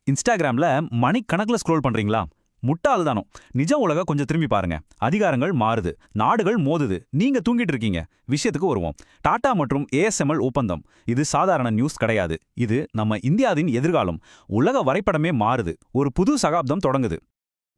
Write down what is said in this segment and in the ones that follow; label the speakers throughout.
Speaker 1: இன்ஸ்டாகிராம்ல மணிக்கணக்கில் ஸ்க்ரோல் பண்றீங்களா? முட்டாள்தானோ. நிஜ உலக கொஞ்சம் திரும்பி பாருங்க. அதிகாரங்கள் மாறுது, நாடுகள் மோதுது, நீங்க தூங்கிட்டு இருக்கீங்க. விஷயத்துக்கு வருவோம். டாடா மற்றும் ஏஎஸ்எம்எல் ஒப்பந்தம். இது சாதாரண நியூஸ் கிடையாது. இது நம்ம இந்தியாவின் எதிர்காலம். உலக வரைபடமே மாறுது. ஒரு புது சகாப்தம் தொடங்குது.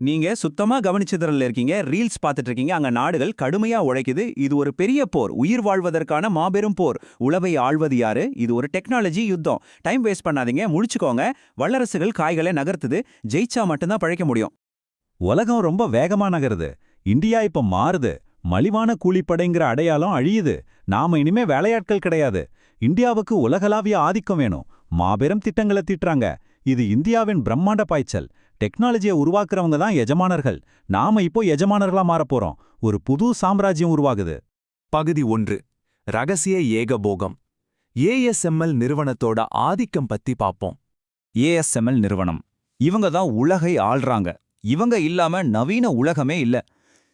Speaker 2: நீங்க சுத்தமா கவனிச்சதுல இருக்கீங்க, ரீல்ஸ் பார்த்துட்டு இருக்கீங்க. அங்க நாடுகள் கடுமையா உழைக்குது. இது ஒரு பெரிய போர், உயிர் வாழ்வதற்கான மாபெரும் போர். உலகை ஆள்வது யாரு? இது ஒரு டெக்னாலஜி யுத்தம். டைம் வேஸ்ட் பண்ணாதீங்க, முடிச்சுக்கோங்க. வல்லரசுகள் காய்களை நகர்த்துது, ஜெயிச்சா மட்டும்தான் பழைக்க முடியும்.
Speaker 3: உலகம் ரொம்ப வேகமா நகருது. இந்தியா இப்ப மாறுது. மலிவான கூலிப்படைங்கிற அடையாளம் அழியுது. நாம இனிமே வேலையாட்கள் கிடையாது. இந்தியாவுக்கு உலகளாவிய ஆதிக்கம் வேணும். மாபெரும் திட்டங்களை தீட்டுறாங்க. இது இந்தியாவின் பிரம்மாண்ட பாய்ச்சல். டெக்னாலஜியை உருவாக்குறவங்க தான் எஜமானர்கள். நாம இப்போ எஜமானர்களா மாறப்போறோம். ஒரு புது சாம்ராஜ்யம் உருவாகுது.
Speaker 4: பகுதி 1. ரகசிய ஏகபோகம். ஏஎஸ்எம்எல் நிறுவனத்தோட ஆதிக்கம் பத்தி பாப்போம்.
Speaker 2: ஏஎஸ்எம்எல் நிறுவனம், இவங்க தான் உலகை ஆள்றாங்க. இவங்க இல்லாம நவீன உலகமே இல்ல.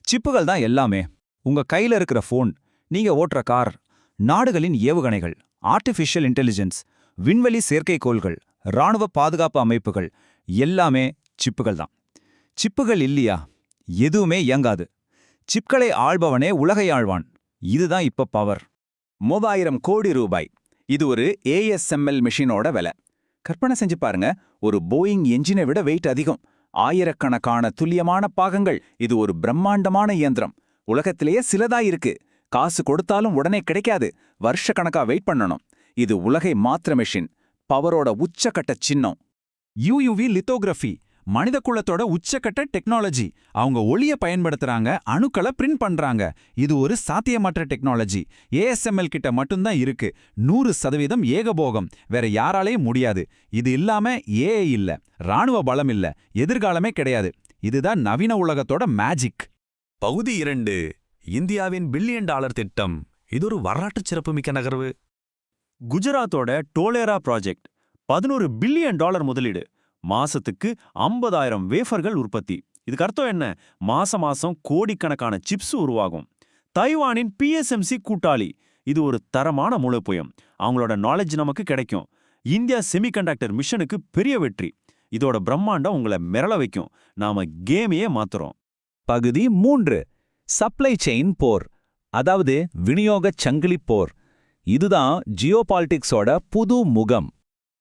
Speaker 2: சிப்புகள் தான் எல்லாமே. உங்க கையில இருக்கிற போன், நீங்க ஓட்டுற கார், நாடுகளின் ஏவுகணைகள், ஆர்டிஃபிஷியல் இன்டெலிஜென்ஸ், விண்வெளி செயற்கைக்கோள்கள், இராணுவ பாதுகாப்பு அமைப்புகள் எல்லாமே சிப்புகள் தான். சிப்புகள் இல்லையா எதுவுமே இயங்காது. சிப்களை ஆள்பவனே உலகை ஆழ்வான். இதுதான் இப்ப பவர். 3000 கோடி ரூபாய். இது ஒரு ஏஎஸ்எம்எல் மிஷினோட விலை. கற்பனை செஞ்சு பாருங்க, ஒரு போயிங் என்ஜினை விட வெயிட் அதிகம். ஆயிரக்கணக்கான துல்லியமான பாகங்கள். இது ஒரு பிரம்மாண்டமான இயந்திரம். உலகத்திலேயே சிலதா இருக்கு. காசு கொடுத்தாலும் உடனே கிடைக்காது. வருஷக்கணக்கா வெயிட் பண்ணணும். இது உலகை மாத்திர மிஷின். பவரோட உச்சக்கட்ட சின்னம்.
Speaker 1: யூயுவி லித்தோகிராஃபி, மனித குலத்தோட உச்சக்கட்ட டெக்னாலஜி. அவங்க ஒளிய பயன்படுத்துறாங்க, அணுக்களை பிரிண்ட் பண்றாங்க. இது ஒரு சாத்தியமற்ற டெக்னாலஜி. ஏஎஸ்எம்எல் கிட்ட மட்டும்தான் இருக்கு. 100% ஏகபோகம். வேற யாராலையும் முடியாது. இது இல்லாம ஏஐ இல்ல, ராணுவ பலம் இல்ல, எதிர்காலமே கிடையாது. இதுதான் நவீன உலகத்தோட மேஜிக்.
Speaker 4: பகுதி 2. இந்தியாவின் $1 பில்லியன் திட்டம். இது ஒரு வரலாற்று சிறப்புமிக்க நகர்வு.
Speaker 2: குஜராத்தோட டோலேரா ப்ராஜெக்ட். $11 பில்லியன் முதலீடு. மாசத்துக்கு 50,000 வேஃபர்கள் உற்பத்தி. இதுக்கு அர்த்தம் என்ன? மாசம் கோடிக்கணக்கான சிப்ஸ் உருவாகும். தைவானின் பிஎஸ்எம்சி கூட்டாளி. இது ஒரு தரமான மூலப்பொயம். அவங்களோட நாலேஜ் நமக்கு கிடைக்கும். இந்தியா செமிகண்டக்டர் மிஷனுக்கு பெரிய வெற்றி. இதோட பிரம்மாண்டம் உங்களை மிரள வைக்கும். நாம கேமையே மாத்துறோம்.
Speaker 3: பகுதி 3. சப்ளை செயின் போர், அதாவது விநியோக சங்கிலி போர். இதுதான் ஜியோபாலிட்டிக்ஸோட புது முகம்.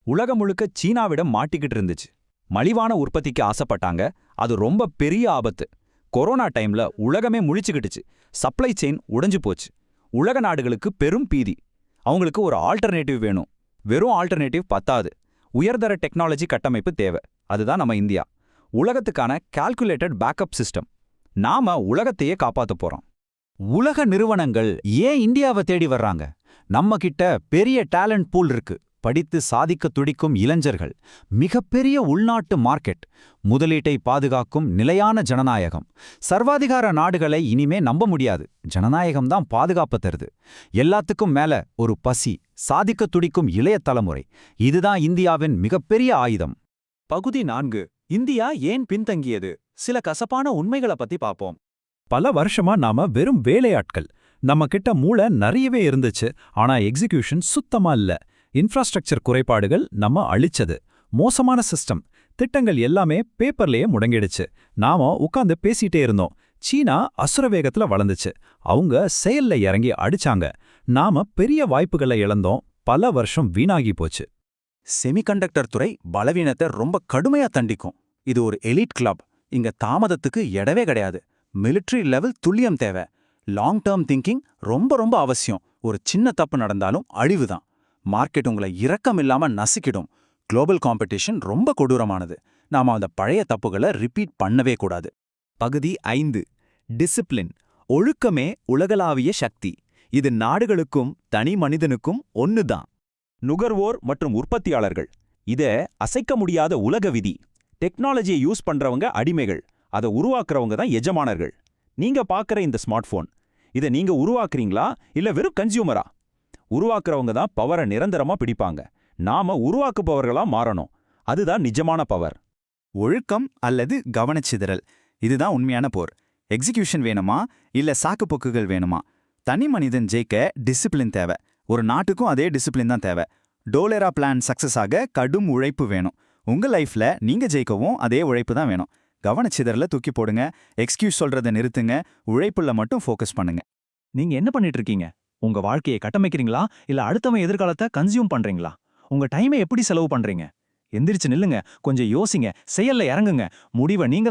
Speaker 1: உலகம் முழுக்க சீனாவிடம் மாட்டிக்கிட்டு இருந்துச்சு. மலிவான உற்பத்திக்கு ஆசைப்பட்டாங்க. அது ரொம்ப பெரிய ஆபத்து. கொரோனா டைம்ல உலகமே முழிச்சுக்கிட்டுச்சு. சப்ளை செயின் உடைஞ்சு போச்சு. உலக நாடுகளுக்கு பெரும் பீதி. அவங்களுக்கு ஒரு ஆல்டர்னேட்டிவ் வேணும். வெறும் ஆல்டர்னேட்டிவ் பத்தாது. உயர்தர டெக்னாலஜி கட்டமைப்பு தேவை. அதுதான் நம்ம இந்தியா. உலகத்துக்கான கால்குலேட்டட் பேக்கப் சிஸ்டம். நாம உலகத்தையே காப்பாத்த போறோம்.
Speaker 3: உலக நிறுவனங்கள் ஏன் இந்தியாவை தேடி வர்றாங்க? நம்ம கிட்ட பெரிய டேலண்ட் பூல் இருக்கு. படித்து சாதிக்க துடிக்கும் இளைஞர்கள், மிகப்பெரிய உள்நாட்டு மார்க்கெட், முதலீட்டை பாதுகாக்கும் நிலையான ஜனநாயகம். சர்வாதிகார நாடுகளை இனிமே நம்ப முடியாது. ஜனநாயகம்தான் பாதுகாப்பு தருது. எல்லாத்துக்கும் மேல ஒரு பசி, சாதிக்க துடிக்கும் இளைய தலைமுறை. இதுதான் இந்தியாவின் மிகப்பெரிய ஆயுதம்.
Speaker 2: பகுதி 4. இந்தியா ஏன் பின்தங்கியது? சில கசப்பான உண்மைகளை பத்தி பார்ப்போம்.
Speaker 3: பல வருஷமா நாம வெறும் வேலையாட்கள். நம்ம கிட்ட மூளை நிறையவே இருந்துச்சு, ஆனா எக்ஸிகியூஷன் சுத்தமா இல்ல. இன்ஃப்ராஸ்ட்ரக்சர் குறைபாடுகள் நம்ம அழிச்சது. மோசமான சிஸ்டம். திட்டங்கள் எல்லாமே பேப்பர்லயே முடங்கிடுச்சு. நாம உட்கார்ந்து பேசிட்டே இருந்தோம். சீனா அசுர வேகத்துல வளர்ந்துச்சு. அவங்க செயல்ல இறங்கி அடிச்சாங்க. நாம பெரிய வாய்ப்புகளை இழந்தோம். பல வருஷம் வீணாகி போச்சு.
Speaker 2: செமிகண்டக்டர் துறை பலவீனத்தை ரொம்ப கடுமையா தண்டிக்கும். இது ஒரு எலிட் கிளப். இங்க தாமதத்துக்கு இடவே கிடையாது. மிலிட்டரி லெவல் துல்லியம் தேவை. லாங் டேர்ம் திங்கிங் ரொம்ப அவசியம். ஒரு சின்ன தப்பு நடந்தாலும் அழிவுதான். மார்க்கெட் உங்களை இரக்கம் இல்லாம நசுக்கிடும். குளோபல் காம்படிஷன் ரொம்ப கொடூரமானது. நாம அந்த பழைய தப்புகளை ரிப்பீட் பண்ணவே கூடாது.
Speaker 4: பகுதி 5. டிசிப்ளின். ஒழுக்கமே உலகளாவிய சக்தி. இது நாடுகளுக்கும் தனி மனிதனுக்கும் ஒண்ணுதான்.
Speaker 1: நுகர்வோர் மற்றும் உற்பத்தியாளர்கள். இத அசைக்க முடியாத உலக விதி. டெக்னாலஜியை யூஸ் பண்றவங்க அடிமைகள். அதை உருவாக்குறவங்க தான் எஜமானர்கள். நீங்க பார்க்குற இந்த ஸ்மார்ட் போன், இதை நீங்க உருவாக்குறீங்களா இல்ல வெறும் கன்சியூமரா? உருவாக்குறவங்க தான் பவரை நிரந்தரமா பிடிப்பாங்க. நாம உருவாக்குபவர்களா மாறணும். அதுதான் நிஜமான பவர்.
Speaker 2: ஒழுக்கம் அல்லது கவனச்சிதறல், இதுதான் உண்மையான போர். எக்ஸிகியூஷன் வேணுமா இல்ல சாக்குப்போக்குகள் வேணுமா? தனி மனிதன் ஜெயிக்க டிசிப்ளின் தேவை. ஒரு நாட்டுக்கும் அதே டிசிப்ளின் தான் தேவை. டோலேரா பிளான் சக்சஸ் ஆக கடும் உழைப்பு வேணும். உங்க லைஃப்ல நீங்க ஜெயிக்கவும் அதே உழைப்பு தான் வேணும். கவனச்சிதறல தூக்கி போடுங்க, எக்ஸ்கியூஸ் சொல்றத நிறுத்துங்க, உழைப்புல மட்டும் ஃபோக்கஸ் பண்ணுங்க.
Speaker 5: நீங்க என்ன பண்ணிட்டு இருக்கீங்க? உங்க வாழ்க்கையை கட்டமைக்கிறீங்களா இல்ல அடுத்தவன் எதிர்காலத்தை கன்சியூம் பண்றீங்களா? உங்க டைமை எப்படி செலவு பண்றீங்க? எந்திரிச்சு நில்லுங்க, கொஞ்சம் யோசிங்க, செயல்ல இறங்குங்க. முடிவை நீங்க